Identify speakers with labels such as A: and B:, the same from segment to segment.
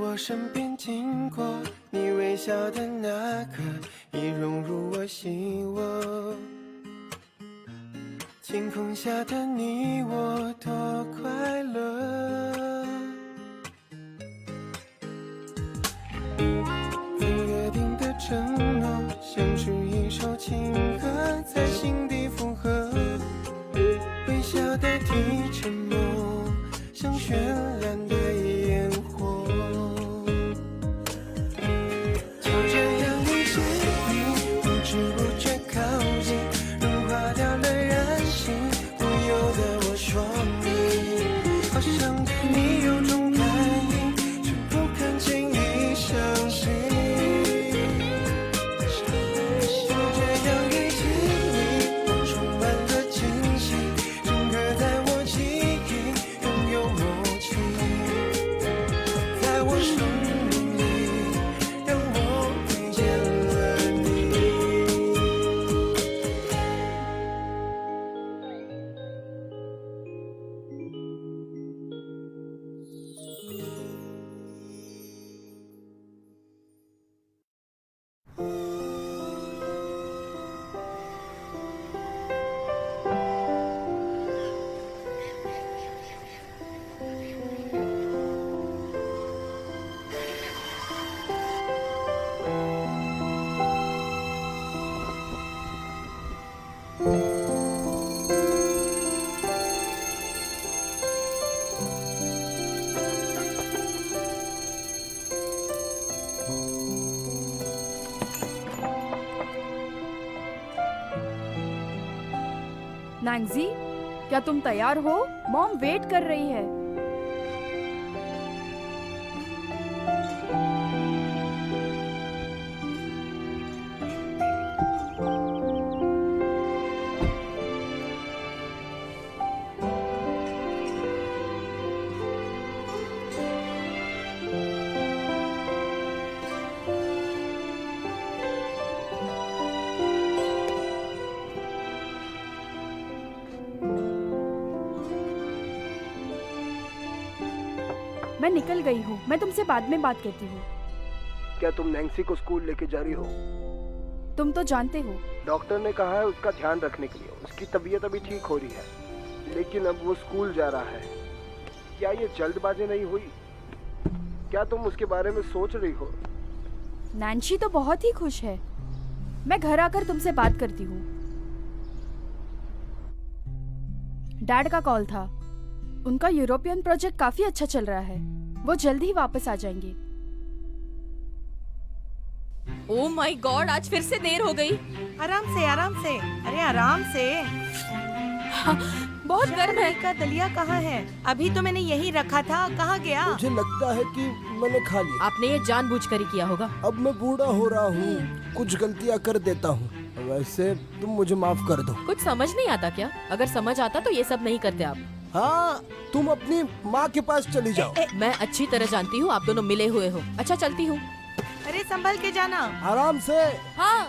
A: 我身边经过，你微笑的那刻，已融入我心窝。晴空下的你我多快乐，曾约定的承诺，像是一首情歌，在心底附和。微笑代替沉默，像绚烂的烟火。就这样遇见你，不知不觉靠近，融化掉了人性，不由得我说你，好像对你有种感应，却不敢轻易相信。就这样遇见你，我充满了惊喜，整个在我记忆拥有默契，在我生命里让我遇见了你。
B: नैंसी, क्या तुम तैयार हो? मॉम वेट कर रही है। मैं निकल गई हूँ, मैं तुमसे बाद में बात करती हूँ।
C: क्या तुम नैन्सी को स्कूल लेके जा रही हो?
B: तुम तो जानते हो।
C: डॉक्टर ने कहा है उसका ध्यान रखने के लिए। उसकी तबीयत अभी ठीक हो रही है, लेकिन अब वो स्कूल जा रहा है। क्या ये जल्दबाजी नहीं हुई? क्या तुम उसके बारे में सोच रही हो?
B: नैन्सी तो बहुत ही खुश है। मैं घर आकर तुमसे बात करती हूँ। डैड का कॉल था। उनका यूरोपियन प्रोजेक्ट काफी अच्छा चल रहा है। वो जल्द ही वापस आ जाएंगे।
D: ओह माय गॉड, आज फिर से देर हो गई।
E: आराम से, आराम से। अरे आराम से।
D: बहुत गर्म है।
E: का दलिया कहाँ है? अभी तो मैंने यही रखा था, कहाँ गया?
C: मुझे लगता है कि मैंने खा लिया।
D: आपने ये जानबूझकर ही किया होगा।
C: अब मैं बूढ़ा हो रहा हूँ, कुछ गलतियाँ कर देता हूँ। वैसे तुम मुझे माफ कर दो।
D: कुछ समझ नहीं आता क्या? अगर समझ आता तो ये सब नहीं करते आप।
C: हाँ, तुम अपनी माँ के पास चली जाओ।
D: मैं अच्छी तरह जानती हूँ आप दोनों मिले हुए हो। अच्छा, चलती हूँ।
E: अरे संभल के जाना।
C: आराम से।
D: हाँ।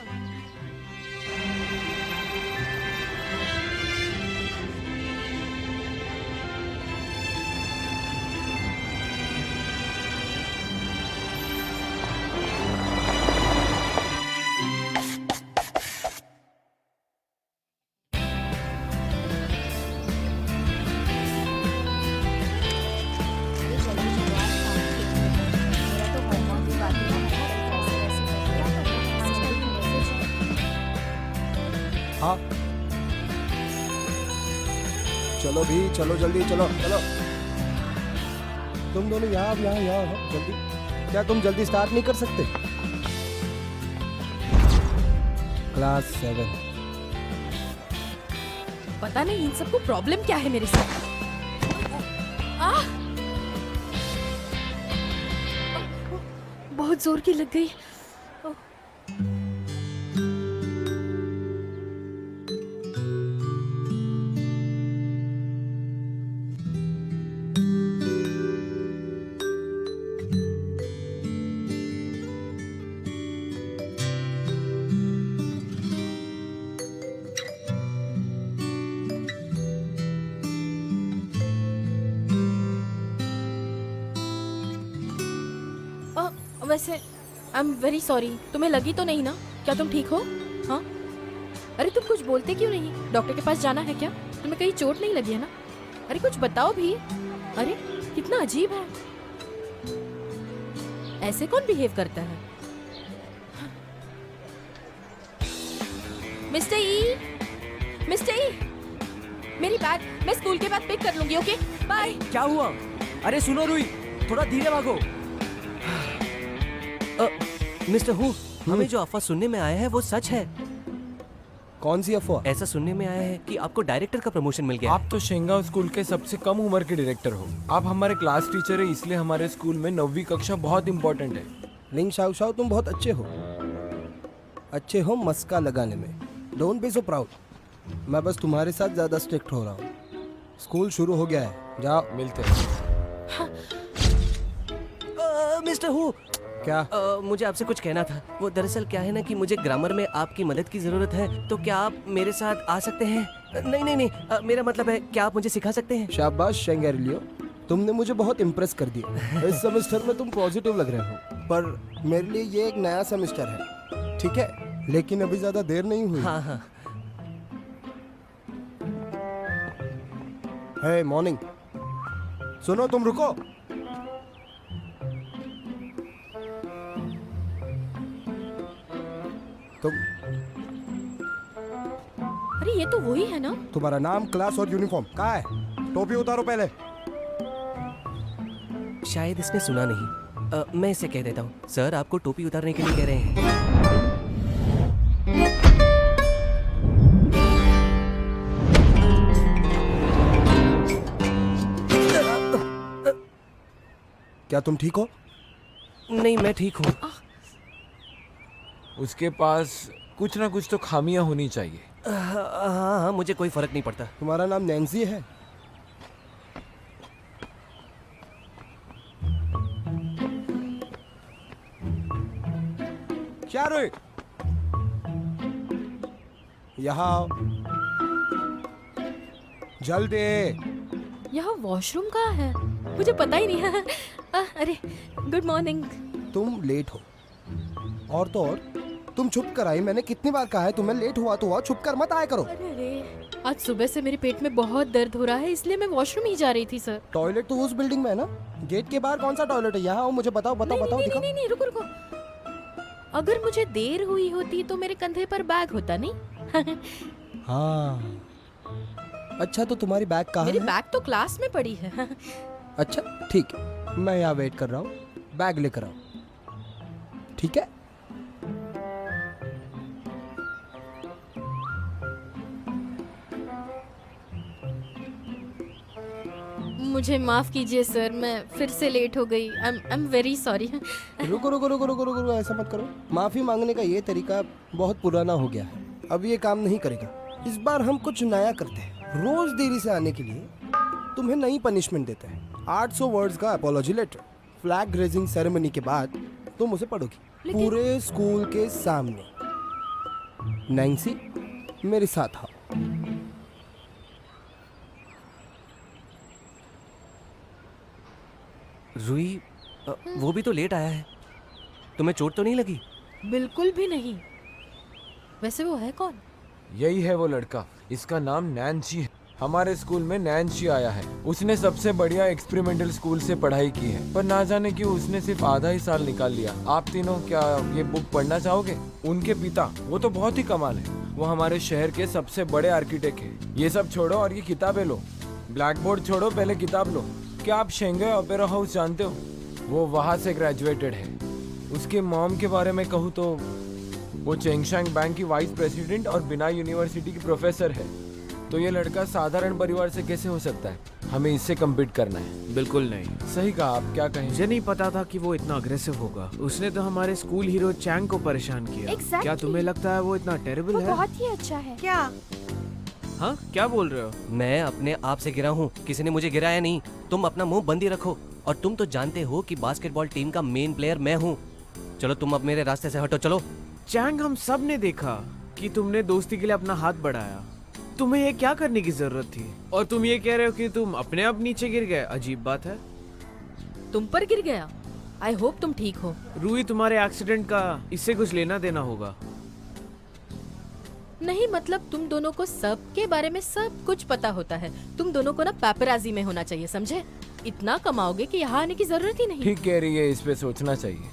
C: हाँ, चलो भी, चलो जल्दी, चलो चलो। तुम दोनों यहाँ जल्दी। क्या तुम जल्दी स्टार्ट नहीं कर सकते? क्लास 7।
D: पता नहीं इन सबको प्रॉब्लम क्या है मेरे साथ। बहुत जोर की लग गई। वैसे आई एम वेरी सॉरी, तुम्हें लगी तो नहीं ना? क्या तुम ठीक हो? हाँ, अरे तुम कुछ बोलते क्यों नहीं? डॉक्टर के पास जाना है क्या? तुम्हें कहीं चोट नहीं लगी है ना? अरे कुछ बताओ भी। अरे कितना अजीब है, ऐसे कौन बिहेव करता है? मिस्टर ई, मिस्टर ई, मेरी बैग मैं स्कूल के बाद पिक कर लूंगी, ओके बाय।
F: क्या हुआ? अरे सुनो रुई, थोड़ा धीरे भागो। मिस्टर हु, हमें जो अफवाह सुनने में आया है वो सच है।
C: कौन सी अफवाह?
F: ऐसा सुनने में आया है कि आपको डायरेक्टर का प्रमोशन मिल गया।
G: आप तो शेंगांव स्कूल के सबसे कम उम्र के डायरेक्टर हो। आप हमारे क्लास टीचर है, इसलिए हमारे स्कूल में 9वीं कक्षा बहुत इम्पोर्टेंट है।
C: लिंग शाओ शाओ, तुम बहुत अच्छे हो मस्का लगाने में। Don't be so proud. मैं बस तुम्हारे साथ ज्यादा स्ट्रिक्ट हो रहा हूँ। स्कूल शुरू हो गया है, जाओ।
G: मिलते हैं।
F: मिस्टर हु,
C: क्या?
F: मुझे आपसे कुछ कहना था। वो दरअसल क्या है ना कि मुझे ग्रामर में आपकी मदद की जरूरत है, तो क्या आप मेरे साथ आ सकते हैं? नहीं, मेरा मतलब है क्या आप मुझे सिखा सकते हैं?
C: शाबाश शेंगेरिलियो, तुमने मुझे बहुत इम्प्रेस कर दिया। इस सेमेस्टर में तुम पॉजिटिव लग रहे हो, पर मेरे लिए ये एक नया सेमेस्टर है, ठीक है? लेकिन अभी ज्यादा देर नहीं हुई।
F: हाँ।
C: हे मॉर्निंग, सुनो, तुम रुको। तुम,
D: अरे ये तो वही है ना?
C: तुम्हारा नाम, क्लास और यूनिफॉर्म कहाँ है? टोपी उतारो पहले।
F: शायद इसने सुना नहीं। मैं इसे कह देता हूँ। सर आपको टोपी उतारने के लिए कह रहे हैं।
C: क्या तुम ठीक हो?
F: नहीं, मैं ठीक हूँ।
G: उसके पास कुछ ना कुछ तो खामियां होनी चाहिए।
F: हाँ, मुझे कोई फर्क नहीं पड़ता।
C: तुम्हारा नाम नैन्सी है? क्या रे? यहाँ आओ, जल्दी।
D: यहाँ वॉशरूम कहाँ है? मुझे पता ही नहीं है। अरे गुड मॉर्निंग।
C: तुम लेट हो, और तो और तुम छुप कर आई। मैंने कितनी बार कहा है तुम्हें, लेट हुआ तो हुआ, छुप कर मत आया करो।
D: अरे आज सुबह से मेरे पेट में बहुत दर्द हो रहा है, इसलिए मैं वॉशरूम ही जा रही थी सर।
C: टॉयलेट तो उस बिल्डिंग में है ना? गेट के बाहर कौन सा टॉयलेट है? यहाँ आओ, मुझे बताओ।
D: नहीं,
C: दिखाओ।
D: नहीं, रुको। अगर मुझे देर हुई होती तो मेरे कंधे पर बैग होता नहीं।
C: हाँ, अच्छा तो तुम्हारी बैग कहाँ
D: मेरी
C: है?
D: बैग तो क्लास में पड़ी है।
C: अच्छा ठीक है, मैं यहाँ वेट कर रहा हूँ, बैग लेकर आओ, ठीक है?
D: मुझे माफ कीजिए सर, मैं फिर से लेट हो गई। I am very sorry.
C: रुको, ऐसा मत करो। माफी मांगने का ये तरीका बहुत पुराना हो गया है, अब ये काम नहीं करेगा। इस बार हम कुछ नया करते हैं। रोज देरी से आने के लिए तुम्हें नई पनिशमेंट देते हैं। 800 वर्ड्स का apology letter. Flag raising ceremony के बाद तुम उसे पढ़ोगी पूरे स्कूल के सामने। नैन्सी, मेरे साथ आओ।
F: रुई, वो भी तो लेट आया है। तुम्हें चोट तो नहीं लगी?
D: बिल्कुल भी नहीं। वैसे वो है कौन?
G: यही है वो लड़का, इसका नाम नैन्सी है। हमारे स्कूल में नैन्सी आया है। उसने सबसे बढ़िया एक्सपेरिमेंटल स्कूल से पढ़ाई की है, पर ना जाने क्यों उसने सिर्फ आधा ही साल निकाल लिया। आप तीनों क्या ये बुक पढ़ना चाहोगे? उनके पिता, वो तो बहुत ही कमाल है। वो हमारे शहर के सबसे बड़े आर्किटेक्ट है। ये सब छोड़ो और ये किताबें लो। ब्लैक बोर्ड छोड़ो, पहले किताब लो। क्या आप शेंगे ओपेरा हाउस जानते हो? वो वहाँ से ग्रेजुएटेड है। उसके मॉम के बारे में कहूँ तो वो चेंगशांग बैंक की वाइस प्रेसिडेंट और बिना यूनिवर्सिटी की प्रोफेसर है। तो ये लड़का साधारण परिवार से कैसे हो सकता है? हमें इससे कम्पीट करना है।
H: बिल्कुल नहीं।
G: सही कहा, आप क्या कहें?
H: मुझे नहीं पता था कि वो इतना अग्रेसिव होगा। उसने तो हमारे स्कूल हीरो चैंग को परेशान किया।
B: Exactly.
H: क्या तुम्हें लगता है वो इतना टेरिबल
B: वो
H: है?
B: बहुत ही अच्छा है।
E: क्या?
H: हाँ, क्या बोल रहे हो?
F: मैं अपने आप से गिरा हूँ, किसी ने मुझे गिराया नहीं। तुम अपना मुंह बंद ही रखो। और तुम तो जानते हो कि बास्केटबॉल टीम का मेन प्लेयर मैं हूँ। चलो तुम अब मेरे रास्ते से हटो, चलो।
H: चैंग, हम सब ने देखा कि तुमने दोस्ती के लिए अपना हाथ बढ़ाया। तुम्हें ये क्या करने की जरूरत थी? और तुम ये कह रहे हो कि तुम अपने आप नीचे गिर गए। अजीब बात है।
D: तुम पर गिर गया? आई होप तुम ठीक हो।
H: रूही, तुम्हारे एक्सीडेंट का इससे कुछ लेना देना होगा।
D: नहीं मतलब तुम दोनों को सबके बारे में सब कुछ पता होता है। तुम दोनों को ना पेपराजी में होना चाहिए, समझे? इतना कमाओगे कि यहाँ आने की जरूरत ही नहीं।
G: ठीक कह रही है, इस पे सोचना चाहिए।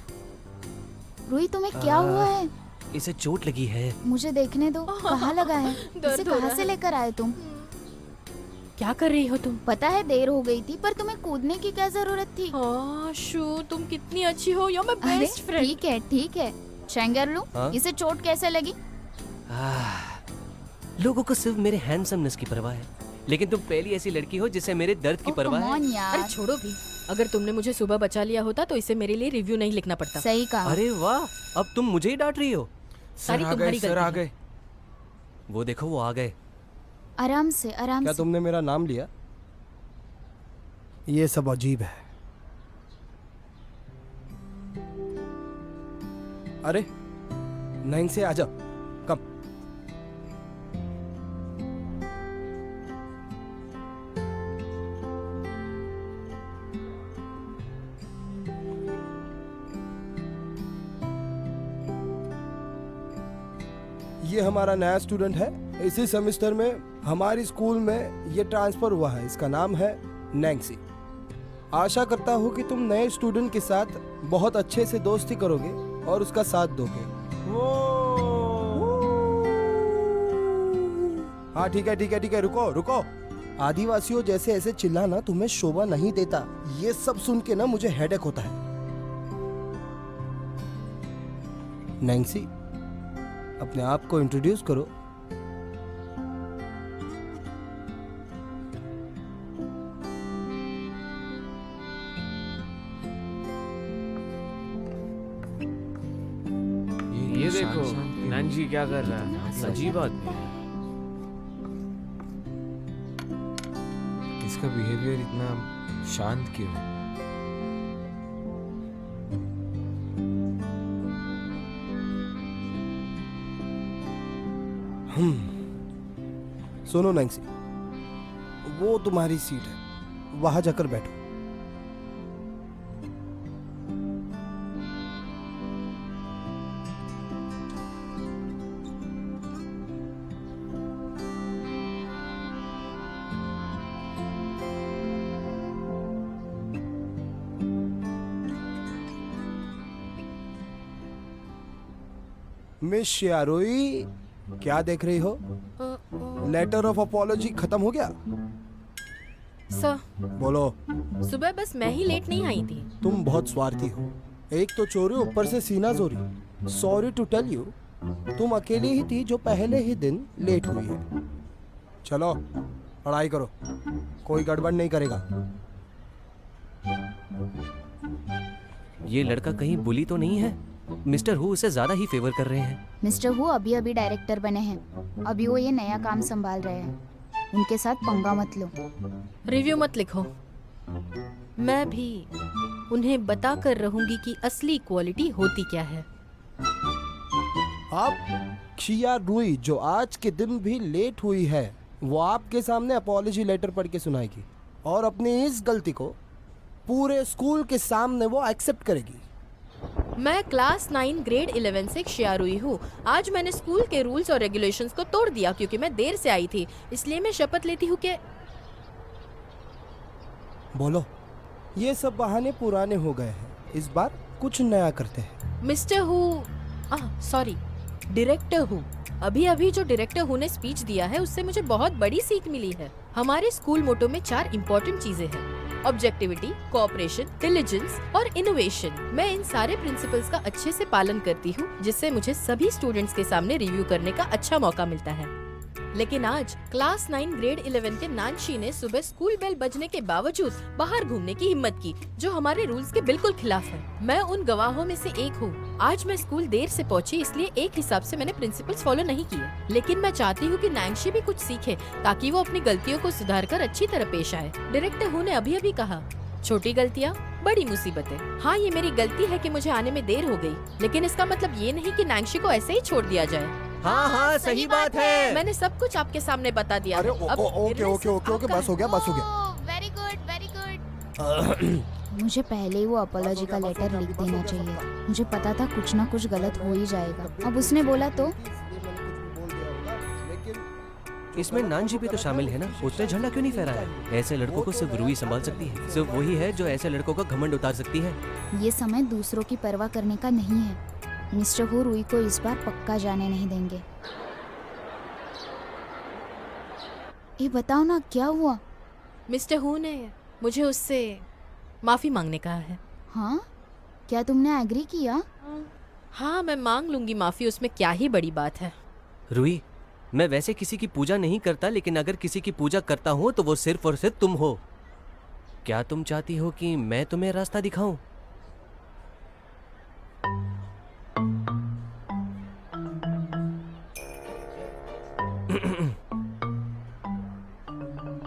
I: रूही, तुम्हें क्या हुआ है?
F: इसे चोट लगी है।
I: मुझे देखने दो, कहाँ लगा है?
D: दर्द
I: इसे
D: हो
I: कहाँ
D: रहा
I: से
D: है।
I: लेकर आए तुम?
D: क्या कर रही हो तुम?
I: पता है देर हो गई थी, पर तुम्हें कूदने की क्या जरूरत थी?
D: हाँ शू, तुम कितनी अच्छी हो, you're my
I: अरे
D: best friend।
I: ठीक है शेंगरलू,
F: हाँ?
I: इसे चोट कैसे लगी?
F: लोगों को सिर्फ मेरे हैंडसमनेस की परवाह है, लेकिन तुम पहली ऐसी लड़की हो जिसे मेरे दर्द की
I: ओह,
F: परवाह
I: come
F: है।
I: on यार।
D: अरे छोड़ो भी, अगर तुमने मुझे सुबह बचा लिया होता तो इसे मेरे लिए रिव्यू नहीं लिखना पड़ता।
I: सही कहा।
F: अरे वाह, अब तुम मुझे ही डांट रही हो।
D: सारी
G: सर आ गए,
D: तुम्हारी
G: सर
D: गलती
G: आ
D: है।
G: गए।
F: वो देखो, वो आ गए।
I: आराम से आराम
C: क्या
I: से।
C: तुमने मेरा नाम लिया? ये सब अजीब है। अरे नहीं से आजा, कम। ये हमारा नया स्टूडेंट है। इसी सेमेस्टर में हमारी स्कूल में ये ट्रांसफर हुआ है। इसका नाम है नैंसी। आशा करता हूँ कि तुम नए स्टूडेंट के साथ बहुत अच्छे से दोस्ती करोगे और उसका साथ दोगे। हाँ ठीक है, रुको रुको। आदिवासियों जैसे ऐसे चिल्लाना तुम्हें शोभा नहीं देता। ये सब सुन के ना मुझे हेडेक होता है। नैंसी, अपने आप को इंट्रोड्यूस करो।
H: ये देखो
G: शांत क्यों?
H: नैंसी क्या कर रहा है, अजीब आदमी है।
G: इसका बिहेवियर इतना शांत क्यों है?
C: सुनो नैंसी, वो तुम्हारी सीट है, वहां जाकर बैठो। मिस शियारोई, क्या देख रही हो? लेटर ऑफ अपॉलॉजी खत्म हो गया?
D: सर,
C: बोलो।
D: सुबह बस मैं ही लेट नहीं आई थी।
C: तुम बहुत स्वार्थी हो। एक तो चोरी, ऊपर से सीना जोरी। सॉरी टू टेल यू, तुम अकेली ही थी जो पहले ही दिन लेट हुई है। चलो पढ़ाई करो, कोई गड़बड़ नहीं करेगा।
F: ये लड़का कहीं बुली तो नहीं है? मिस्टर हु उसे ज्यादा ही फेवर कर रहे हैं।
I: मिस्टर हु अभी अभी डायरेक्टर बने हैं। अभी वो ये नया काम संभाल रहे हैं। उनके साथ पंगा मत लो।
D: रिव्यू मत लिखो। मैं भी उन्हें बता कर रहूंगी कि असली क्वालिटी होती क्या है।
C: आप शिया रुई जो आज के दिन भी लेट हुई है, वो आपके सामने अपॉलॉजी लेटर पढ़ के सुनाएगी और अपनी इस गलती को पूरे स्कूल के सामने वो एक्सेप्ट करेगी।
D: मैं क्लास 9 ग्रेड 11 से शियारुई हूँ। आज मैंने स्कूल के रूल्स और रेगुलेशंस को तोड़ दिया क्योंकि मैं देर से आई थी। इसलिए मैं शपथ लेती हूँ कि
C: बोलो। ये सब बहाने पुराने हो गए हैं, इस बार कुछ नया करते हैं।
D: Mister who, sorry, director who. अभी अभी जो डायरेक्टर हु ने स्पीच दिया है उससे मुझे बहुत बड़ी सीख मिली है। हमारे स्कूल मोटो में 4 इम्पोर्टेंट चीजें हैं: ऑब्जेक्टिविटी, कोऑपरेशन, डिलिजेंस और इनोवेशन। मैं इन सारे प्रिंसिपल्स का अच्छे से पालन करती हूँ, जिससे मुझे सभी स्टूडेंट्स के सामने रिव्यू करने का अच्छा मौका मिलता है। लेकिन आज क्लास 9 ग्रेड 11 के नानशी ने सुबह स्कूल बेल बजने के बावजूद बाहर घूमने की हिम्मत की, जो हमारे रूल्स के बिल्कुल खिलाफ है। मैं उन गवाहों में से एक हूँ। आज मैं स्कूल देर से पहुँची, इसलिए एक हिसाब से मैंने प्रिंसिपल्स फॉलो नहीं किए। लेकिन मैं चाहती हूँ कि नानशी भी कुछ सीखे ताकि वो अपनी गलतियों को सुधार कर अच्छी तरह पेश आए। डायरेक्टर हु ने अभी अभी कहा, छोटी गलतियाँ बड़ी मुसीबतें। हाँ, ये मेरी गलती है कि मुझे आने में देर हो गई, लेकिन इसका मतलब ये नहीं कि नानशी को ऐसे ही छोड़ दिया जाए।
F: हाँ हाँ, सही बात है।
D: मैंने सब कुछ आपके सामने बता दिया।
C: अरे
D: अब
C: ओके
D: निर्णय
C: ओके
D: सिर्फ
C: ओके,
D: आपका
C: बस हो गया, बस हो गया।
I: Very good very good. मुझे पहले ही वो अपॉलॉजी का लेटर लिख देना चाहिए था। मुझे पता था कुछ ना कुछ गलत हो ही जाएगा। अब उसने बोला तो
F: इसमें नानजी भी तो शामिल है ना, उसने झंडा क्यों नहीं फहराया? ऐसे लड़कों को सिर्फ रूही संभाल सकती है, सिर्फ वही है जो ऐसे लड़कों का घमंड उतार सकती है।
I: ये समय दूसरों की परवाह करने का नहीं है। मिस्टर हू रूही को इस बार पक्का जाने नहीं देंगे। ये बताओ ना क्या हुआ?
D: मिस्टर हू ने मुझे उससे माफी मांगने कहा है।
I: हाँ, क्या तुमने एग्री किया?
D: हाँ, मैं मांग लूंगी माफी, उसमें क्या ही बड़ी बात है।
F: रूही, मैं वैसे किसी की पूजा नहीं करता, लेकिन अगर किसी की पूजा करता हूँ तो वो सिर्फ और सिर्फ तुम हो। क्या तुम चाहती हो कि मैं तुम्हें रास्ता दिखाऊं?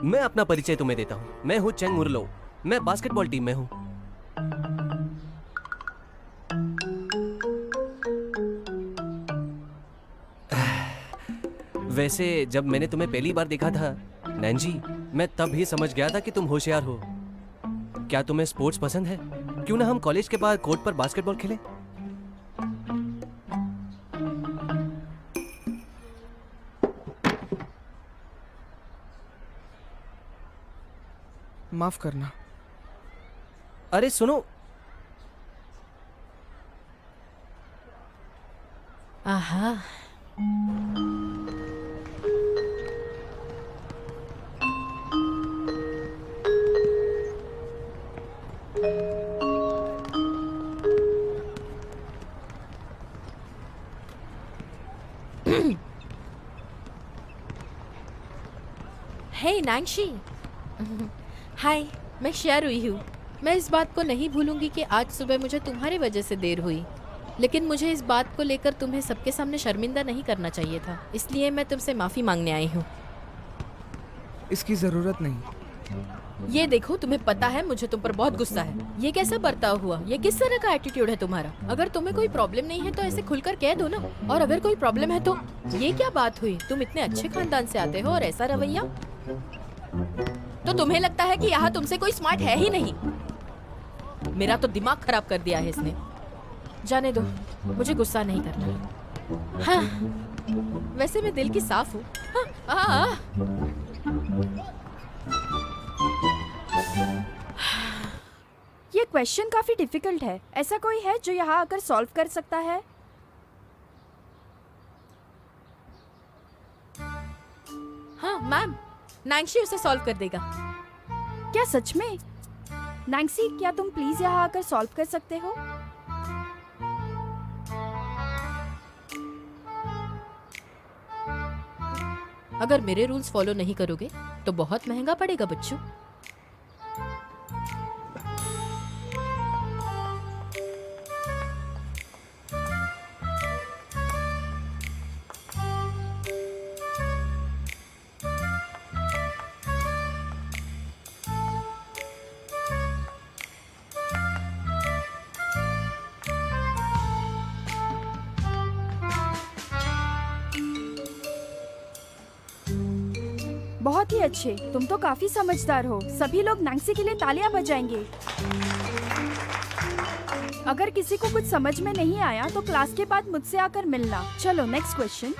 F: मैं अपना परिचय तुम्हें देता हूँ। मैं हूँ चेंग मुरलो। मैं बास्केटबॉल टीम में हूँ। वैसे जब मैंने तुम्हें पहली बार देखा था नैंजी, मैं तब ही समझ गया था कि तुम होशियार हो। क्या तुम्हें स्पोर्ट्स पसंद है? क्यों ना हम कॉलेज के बाद कोर्ट पर बास्केटबॉल खेलें?
H: माफ करना।
F: अरे सुनो,
D: आहा, हे नांगशी। हाय, मैं शेयर हुई हूँ। मैं इस बात को नहीं भूलूंगी कि आज सुबह मुझे तुम्हारी वजह से देर हुई, लेकिन मुझे इस बात को लेकर तुम्हें सबके सामने शर्मिंदा नहीं करना चाहिए था, इसलिए मैं तुमसे माफ़ी मांगने आई हूँ।
H: इसकी जरूरत नहीं।
D: ये देखो, तुम्हें पता है मुझे तुम पर बहुत गुस्सा है। ये कैसा बर्ताव हुआ? ये किस तरह का एटीट्यूड है तुम्हारा? अगर तुम्हें कोई प्रॉब्लम नहीं है तो ऐसे खुलकर कह दो ना। और अगर कोई प्रॉब्लम है तो ये क्या बात हुई? तुम इतने अच्छे खानदान से आते हो और ऐसा रवैया? तो तुम्हें लगता है कि यहाँ तुमसे कोई स्मार्ट है ही नहीं? मेरा तो दिमाग खराब कर दिया है इसने। जाने दो, मुझे गुस्सा नहीं करना। हाँ, वैसे मैं दिल की साफ हूँ। हाँ,
B: ये क्वेश्चन काफी डिफिकल्ट है। ऐसा कोई है जो यहाँ आकर सॉल्व कर सकता है?
D: हाँ मैम, नांगशी उसे सॉल्व कर देगा।
B: क्या सच में? नैंसी, क्या तुम प्लीज यहाँ आकर सॉल्व कर सकते हो?
D: अगर मेरे रूल्स फॉलो नहीं करोगे तो बहुत महंगा पड़ेगा बच्चों।
B: बहुत ही अच्छे, तुम तो काफी समझदार हो। सभी लोग नैंसी के लिए तालियां बजाएंगे। अगर किसी को कुछ समझ में नहीं आया तो क्लास के बाद मुझसे आकर मिलना। चलो नेक्स्ट क्वेश्चन।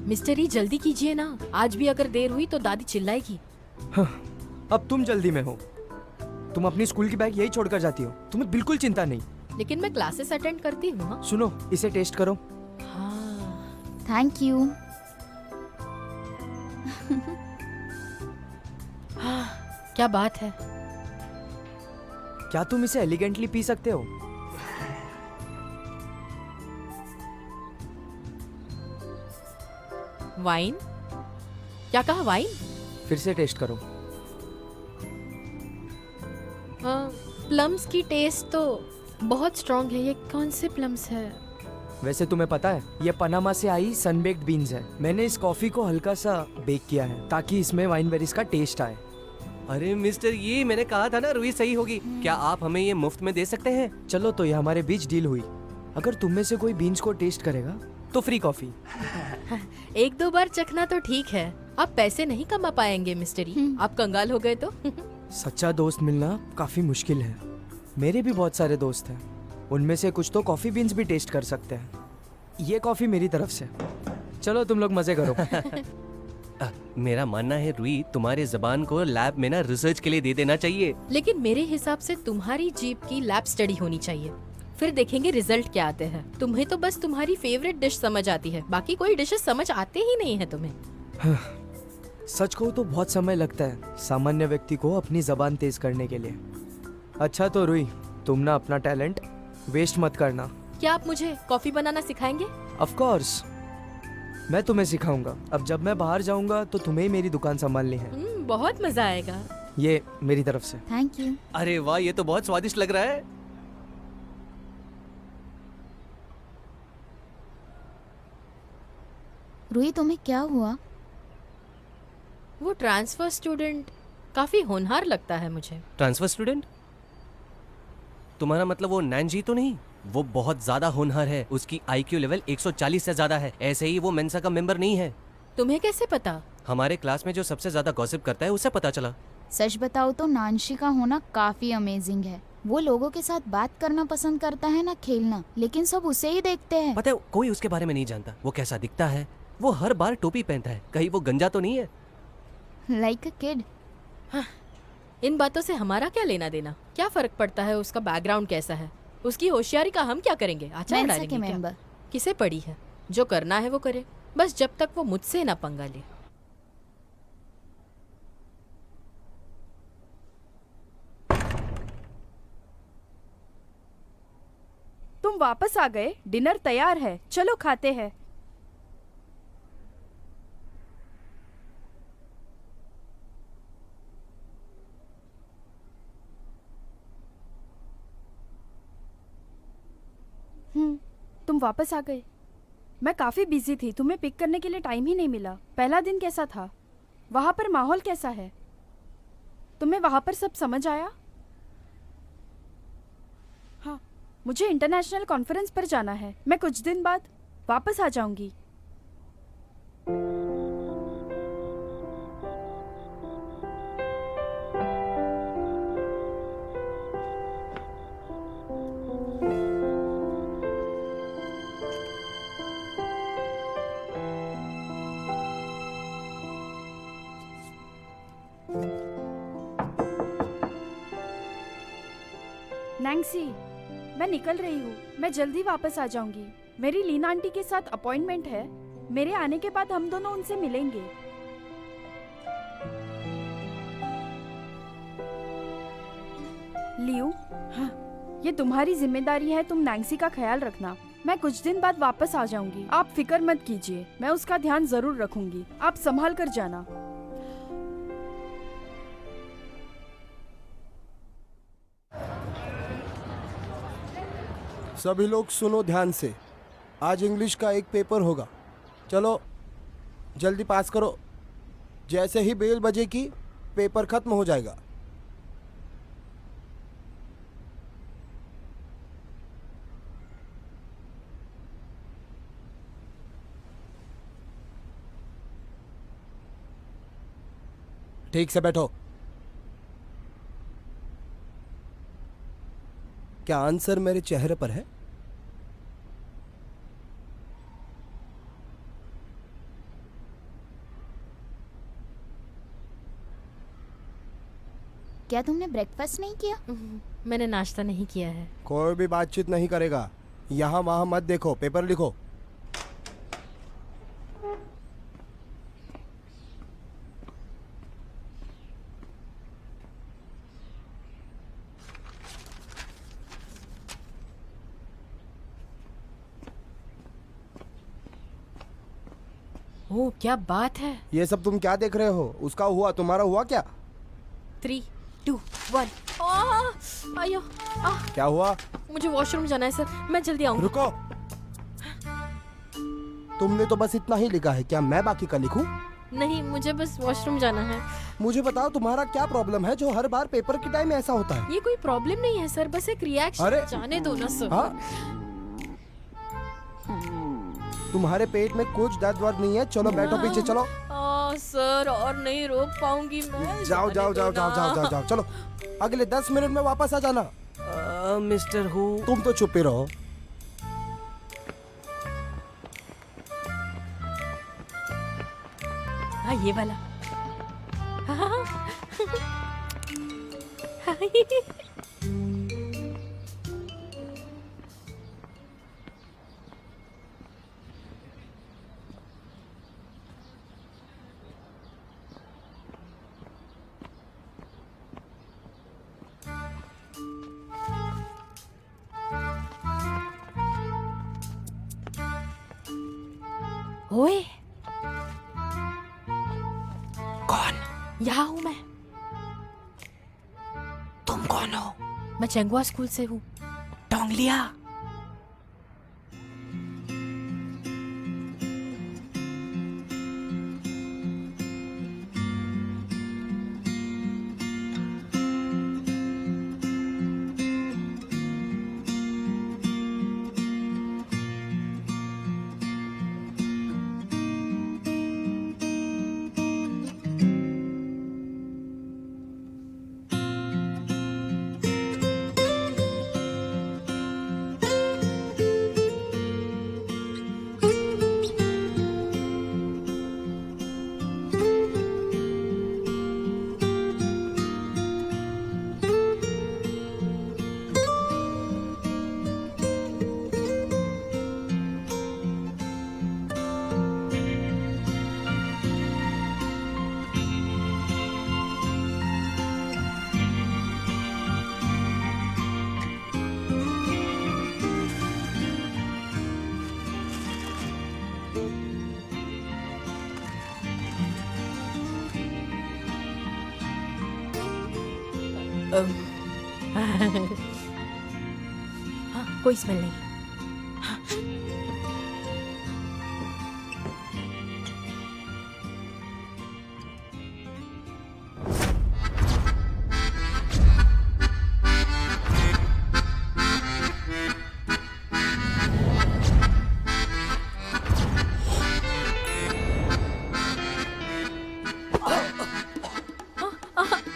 D: मिस्टर ई, जल्दी कीजिए ना। आज भी अगर देर हुई तो दादी चिल्लाएगी।
J: अब तुम जल्दी में हो। तुम अपनी स्कूल की बैग यही छोड़कर जाती हो, तुम्हें बिल्कुल चिंता नहीं।
D: लेकिन मैं क्लासेस अटेंड करती हूँ। हाँ?
J: सुनो, इसे टेस्ट करो।
D: हाँ।
I: Thank you.
D: हाँ, क्या बात है।
J: क्या तुम इसे एलिगेंटली पी सकते हो?
D: वाइन? क्या कहा, वाइन?
J: फिर से टेस्ट करो।
D: प्लम्स की टेस्ट तो बहुत स्ट्रॉन्ग है। ये कौन से प्लम्स है?
J: वैसे तुम्हें पता है ये पनामा से आई सनबेक्ड बीन्स है। मैंने इस कॉफी को हल्का सा बेक किया है ताकि इसमें वाइन बेरीज का टेस्ट आए।
F: अरे मिस्टर, ये मैंने कहा था ना रुई सही होगी। क्या आप हमें ये मुफ्त में दे सकते हैं?
J: चलो तो ये हमारे बीच डील हुई। अगर तुम में से कोई बीन्स को टेस्ट करेगा तो फ्री कॉफी।
D: एक दो बार चखना तो ठीक है, आप पैसे नहीं कमा पाएंगे मिस्टर ई। आप कंगाल हो गए तो।
J: सच्चा दोस्त मिलना काफी मुश्किल है। मेरे भी बहुत सारे दोस्त हैं, उनमें से कुछ तो कॉफी बीन्स भी टेस्ट कर सकते हैं। ये कॉफी मेरी तरफ से। चलो तुम लोग मजे करो।
F: मेरा मानना है रुई, तुम्हारे जबान को लैब में ना रिसर्च के लिए दे देना चाहिए।
D: लेकिन मेरे हिसाब से तुम्हारी जीप की लैब स्टडी होनी चाहिए, फिर देखेंगे रिजल्ट क्या आते हैं। तुम्हें तो बस तुम्हारी फेवरेट डिश समझ आती है, बाकी कोई डिशेस समझ आते ही नहीं है तुम्हें।
J: सच को तो बहुत समय लगता है सामान्य व्यक्ति को अपनी जबान तेज करने के लिए। अच्छा तो रुई, तुम ना अपना टैलेंट वेस्ट मत करना।
D: क्या आप मुझे कॉफी बनाना सिखाएंगे?
J: ऑफ कोर्स, मैं तुम्हें सिखाऊंगा। अब जब मैं बाहर जाऊंगा तो तुम्हें ही मेरी दुकान संभालनी है।
D: बहुत मजा आएगा।
J: ये मेरी तरफ से।
I: Thank you.
F: अरे वाह, ये तो बहुत स्वादिष्ट लग रहा है।
I: रूही तुम्हें क्या हुआ?
D: वो ट्रांसफर स्टूडेंट काफी होनहार लगता है मुझे।
F: Transfer student? तुम्हारा मतलब वो नैनजी तो नहीं? वो बहुत ज्यादा होनहार है, उसकी आईक्यू लेवल 140 से ज्यादा है। ऐसे ही वो मेंसा का मेंबर नहीं है।
D: तुम्हें कैसे पता?
F: हमारे क्लास में जो सबसे ज्यादा गॉसिप करता है उसे पता चला।
I: सच बताओ तो नानशी का होना काफी अमेजिंग है। वो लोगों के साथ बात करना पसंद करता है ना खेलना, लेकिन सब उसे ही देखते हैं।
F: पता है, कोई उसके बारे में नहीं जानता वो कैसा दिखता है। वो हर बार टोपी पहनता है, कहीं वो गंजा तो नहीं है?
I: Like a kid.
D: इन बातों से हमारा क्या लेना देना? क्या फर्क पड़ता है उसका बैकग्राउंड कैसा है? उसकी होशियारी का हम क्या करेंगे? आचार
I: मेंसा
D: डालेंगे
I: के
D: क्या?
I: मेंबर।
D: किसे पड़ी है? जो करना है वो करे, बस जब तक वो मुझसे ना पंगा ले।
B: तुम वापस आ गए, डिनर तैयार है, चलो खाते हैं। तुम वापस आ गए। मैं काफी बिजी थी, तुम्हें पिक करने के लिए टाइम ही नहीं मिला। पहला दिन कैसा था? वहां पर माहौल कैसा है? तुम्हें वहां पर सब समझ आया? हाँ, मुझे इंटरनेशनल कॉन्फ्रेंस पर जाना है। मैं कुछ दिन बाद वापस आ जाऊंगी। नैंसी, मैं निकल रही हूँ। मैं जल्दी वापस आ जाऊंगी। मेरी लीना आंटी के साथ अपॉइंटमेंट है। मेरे आने के बाद हम दोनों उनसे मिलेंगे। लियू, हाँ, ये तुम्हारी जिम्मेदारी है। तुम नैंसी का ख्याल रखना। मैं कुछ दिन बाद वापस आ जाऊंगी। आप फिक्र मत कीजिए, मैं उसका ध्यान जरूर रखूंगी। आप संभाल कर जाना।
C: सभी लोग सुनो ध्यान से। आज इंग्लिश का एक पेपर होगा। चलो जल्दी पास करो। जैसे ही बेल बजेगी पेपर खत्म हो जाएगा। ठीक से बैठो। क्या आंसर मेरे चेहरे पर है?
I: क्या तुमने ब्रेकफास्ट नहीं किया?
D: मैंने नाश्ता नहीं किया है।
C: कोई भी बातचीत नहीं करेगा। यहाँ वहाँ मत देखो, पेपर लिखो।
D: ओह, क्या बात है।
C: ये सब तुम क्या देख रहे हो? उसका हुआ, तुम्हारा हुआ क्या?
D: 3, 2, 1। आयो,
C: क्या हुआ?
D: मुझे वॉशरूम जाना है सर, मैं जल्दी आऊंगा।
C: रुको। तुमने तो बस इतना ही लिखा है, क्या मैं बाकी का लिखूं?
D: नहीं, मुझे बस वॉशरूम जाना है।
C: मुझे बताओ तुम्हारा क्या प्रॉब्लम है जो हर बार पेपर के टाइम ऐसा होता है?
D: ये कोई प्रॉब्लम नहीं है सर, बस एक रिएक्शन।
C: अरे!
D: जाने दो ना सर।
C: हाँ? तुम्हारे पेट में कुछ दर्द वर्द नहीं है, चलो बैठो पीछे चलो।
D: सर और नहीं रोक पाऊंगी मैं।
C: जाओ जाओ जाओ जाओ जाओ जाओ जाओ चलो, अगले 10 मिनट में वापस आ जाना।
F: मिस्टर हु,
C: तुम तो चुप ही रहो।
D: हाँ ये वाला। ओए,
F: कौन?
D: यहाँ हूँ मैं।
F: तुम कौन हो?
D: मैं चेंगुआ स्कूल से हूँ।
F: टोंगलिया।
D: हाँ, कोई स्मेल नहीं।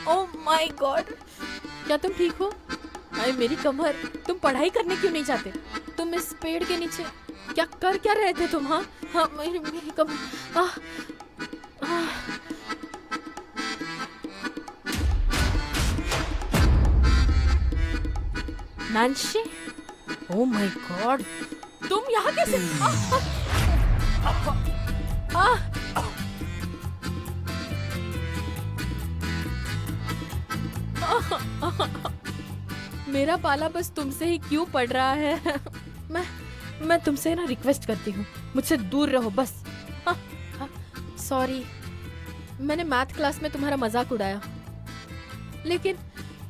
D: ओह माय गॉड, क्या तुम ठीक हो? अरे मेरी कमर, तुम पढ़ाई करने क्यों नहीं जाते? तुम इस पेड़ के नीचे क्या कर रहे थे तुम? हाँ हाँ, मेरी कमर। नांशी, ओह माय गॉड, तुम यहाँ कैसे? मेरा पाला बस तुमसे ही क्यों पड़ रहा है? मैं तुमसे ना रिक्वेस्ट करती हूँ, मुझसे दूर रहो बस। सॉरी, मैंने मैथ क्लास में तुम्हारा मजाक उड़ाया, लेकिन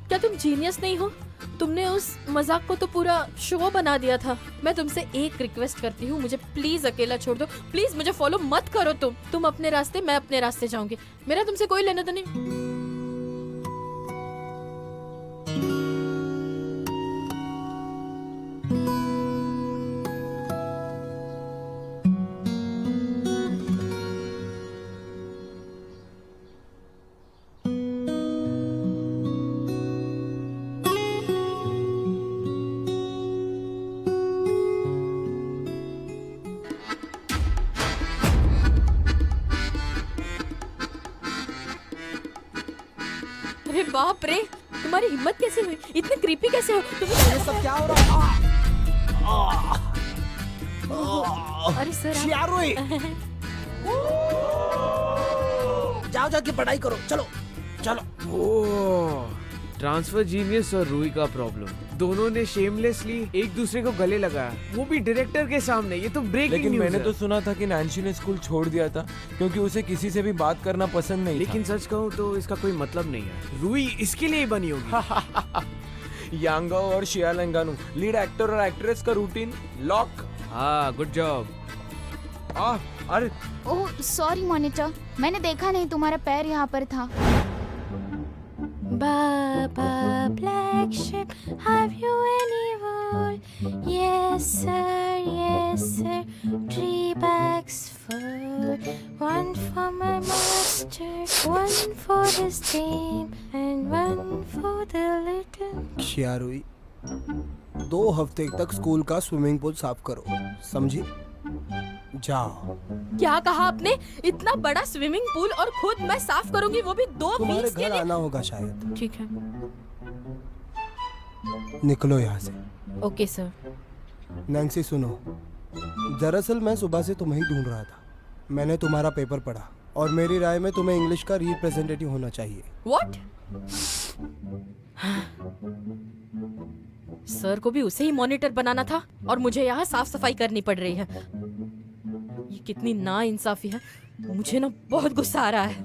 D: क्या तुम जीनियस नहीं हो? तुमने उस मजाक को तो पूरा शो बना दिया था। मैं तुमसे एक रिक्वेस्ट करती हूँ, मुझे प्लीज अकेला छोड़ दो। प्लीज मुझे फॉलो मत करो। तुम अपने रास्ते, मैं अपने रास्ते जाऊंगी। मेरा तुमसे कोई लेना तो नहीं। अरे बाप रे, तुम्हारी हिम्मत कैसे हुई? इतने क्रीपी कैसे हो तुम?
C: ये सब क्या हो रहा है?
D: अरे सर
C: शियारुई! जाओ जाके पढ़ाई करो, चलो चलो।
H: ओह, ट्रांसफर जीनियस और रूही का प्रॉब्लम, दोनों ने शेमलेसली एक दूसरे को गले लगाया, वो भी डायरेक्टर के सामने। ये तो ब्रेकिंग
G: लेकिन
H: न्यूज़
G: मैंने
H: है।
G: तो सुना था कि नैन्सी ने स्कूल छोड़ दिया था क्योंकि उसे किसी से भी बात करना पसंद नहीं
H: लेकिन सच कहूँ तो इसका कोई मतलब नहीं है। रूही इसके लिए ही बनी होगी।
G: था। यांगा और शिया लंगानू, लीड एक्टर और एक्ट्रेस का रूटीन लॉक।
H: हाँ, गुड जॉब।
G: अरे
I: ओह सॉरी मॉनिटर, मैंने देखा नहीं तुम्हारा पैर यहाँ पर था।
D: Baba, black sheep, have you any wool? Yes sir, 3 bags full. One for my master, one for his team, and one for the little.
C: क्या रुई, 2 हफ्ते तक स्कूल का स्विमिंग पूल साफ करो, समझी? जाओ।
D: क्या कहा आपने? इतना बड़ा स्विमिंग पूल और खुद मैं साफ करूंगी, वो भी 2
C: तुम्हारे
D: वीक्स के
C: घर
D: लिए?
C: आना होगा शायद।
D: ठीक है।
C: निकलो यहाँ से।
D: Okay sir.
C: नैन्सी सुनो, दरअसल मैं सुबह से तुम्हें ही ढूंढ रहा था। मैंने तुम्हारा पेपर पढ़ा और मेरी राय में तुम्हें इंग्लिश का रिप्रेजेंटेटिव होना चाहिए।
D: व्हाट? सर को भी उसे ही मॉनिटर बनाना था और मुझे यहाँ साफ सफाई करनी पड़ रही है। ये कितनी नाइंसाफी है, मुझे ना बहुत गुस्सा आ रहा है।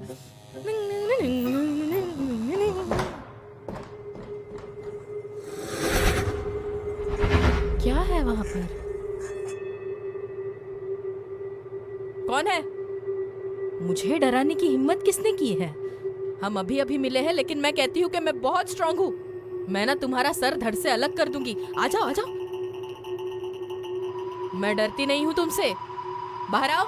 D: क्या है वहां पर? कौन है? मुझे डराने की हिम्मत किसने की है? हम अभी अभी मिले हैं, लेकिन मैं कहती हूँ कि मैं बहुत स्ट्रांग हूँ। मैं ना तुम्हारा सर धड़ से अलग कर दूंगी। आ जाओ, आ जाओ। मैं डरती नहीं हूँ तुमसे। बाहर आओ।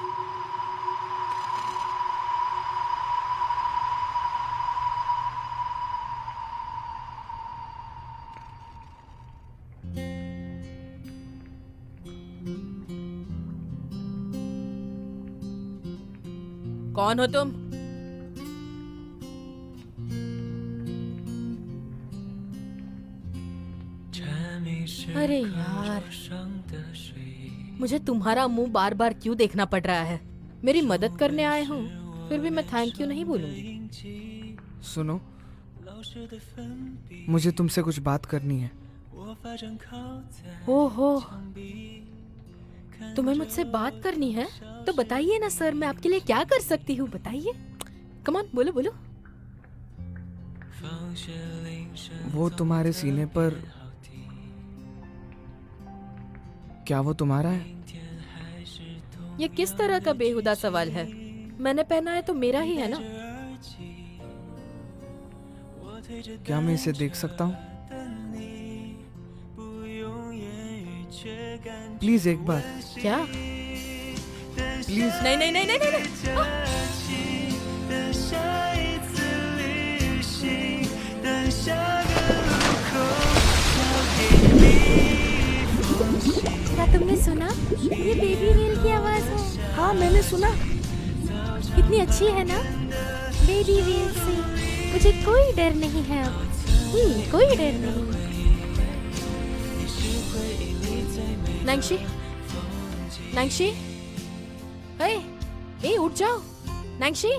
D: कौन हो तुम? अरे यार, मुझे तुम्हारा मुंह बार बार क्यों देखना पड़ रहा है? मेरी मदद करने आए हो, फिर भी मैं थैंक यू नहीं बोलूंगी।
J: सुनो, मुझे तुमसे कुछ बात करनी है।
D: ओहो, तुम्हें मुझसे बात करनी है? तो बताइए ना सर, मैं आपके लिए क्या कर सकती हूँ, बताइए। कम ऑन, बोलो बोलो।
J: वो तुम्हारे सीने पर, क्या वो तुम्हारा है?
D: ये किस तरह का बेहुदा सवाल है? मैंने पहना है तो मेरा ही है ना।
J: क्या मैं इसे देख सकता हूँ? प्लीज एक बार।
D: क्या?
J: प्लीज।
D: नहीं नहीं नहीं नहीं नहीं, नहीं। क्या तुमने सुना? ये बेबी व्हेल की आवाज है। हाँ, मैंने सुना। कितनी अच्छी है ना? बेबी व्हेल से मुझे कोई डर नहीं है अब। कोई डर नहीं। नैंसी, नैंसी, ए उठ जाओ। नैंसी,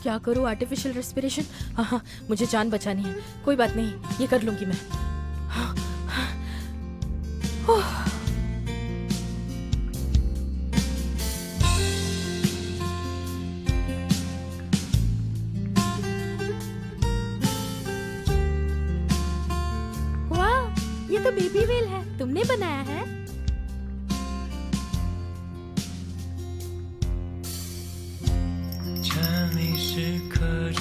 D: क्या करूँ? Artificial respiration? हाँ हाँ, मुझे जान बचानी है। कोई बात नहीं, ये कर लूंगी मैं। हाँ, हाँ, वाह, ये तो बेबी व्हेल है। तुमने बनाया है?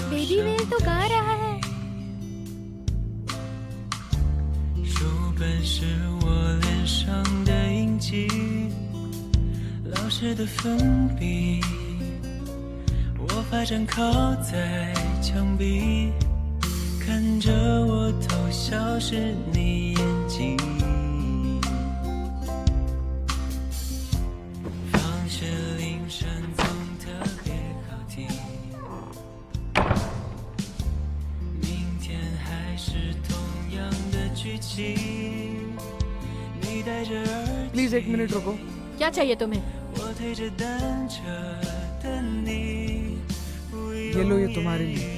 D: बेबी व्हेल तो गा रहा है।
J: प्लीज एक मिनट रुको।
D: क्या चाहिए तुम्हें?
J: ये लो, ये तुम्हारे लिए।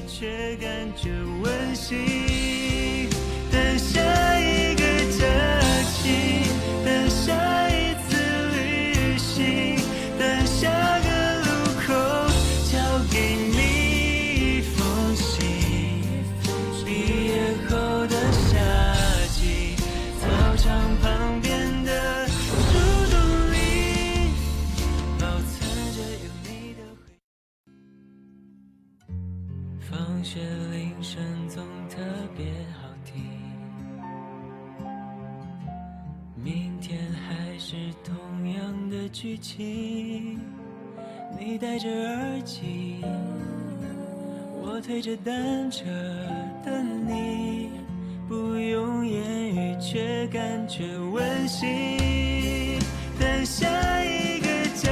A: 放学铃声总特别好听，明天还是同样的剧情，你戴着耳机，我推着单车等你，不用言语却感觉温馨。等下一个假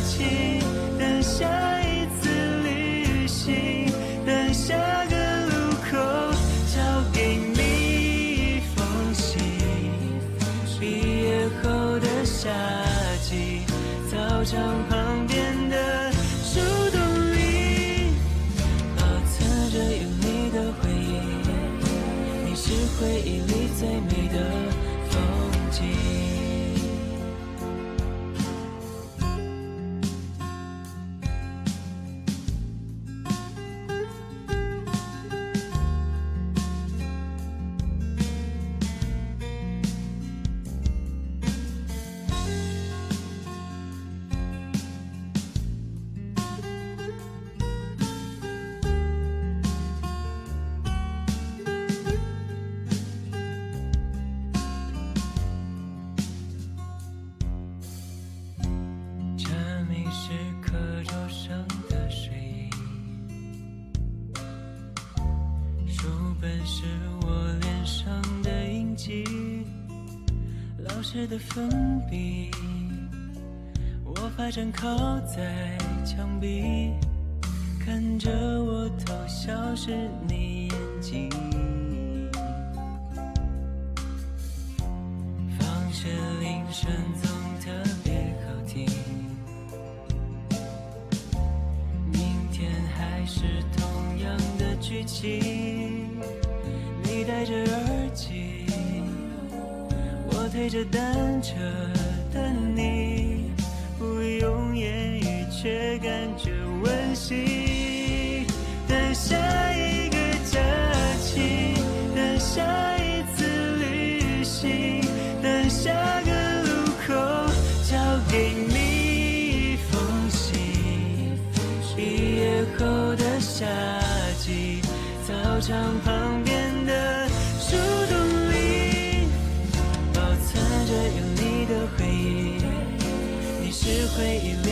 A: 期，等下一次旅行，等下个路口交给你一封信。毕业后的夏季，操场旁边的树洞里，保存着有你的回忆，你是回忆里最美的风景。是课桌上的睡意，书本是我脸上的印记，老师的粉笔，我发站靠在墙壁，看着我偷笑是你眼睛。放学铃声总特别好听，还是同样的剧情，你戴着耳机，我推着单车等你，不用言语却感觉温馨。等下一个假期，等下一次旅行，等下个路口交给你一封信。毕业后的夏季，操场旁边的树洞里，保存着有你的回忆，你是回忆里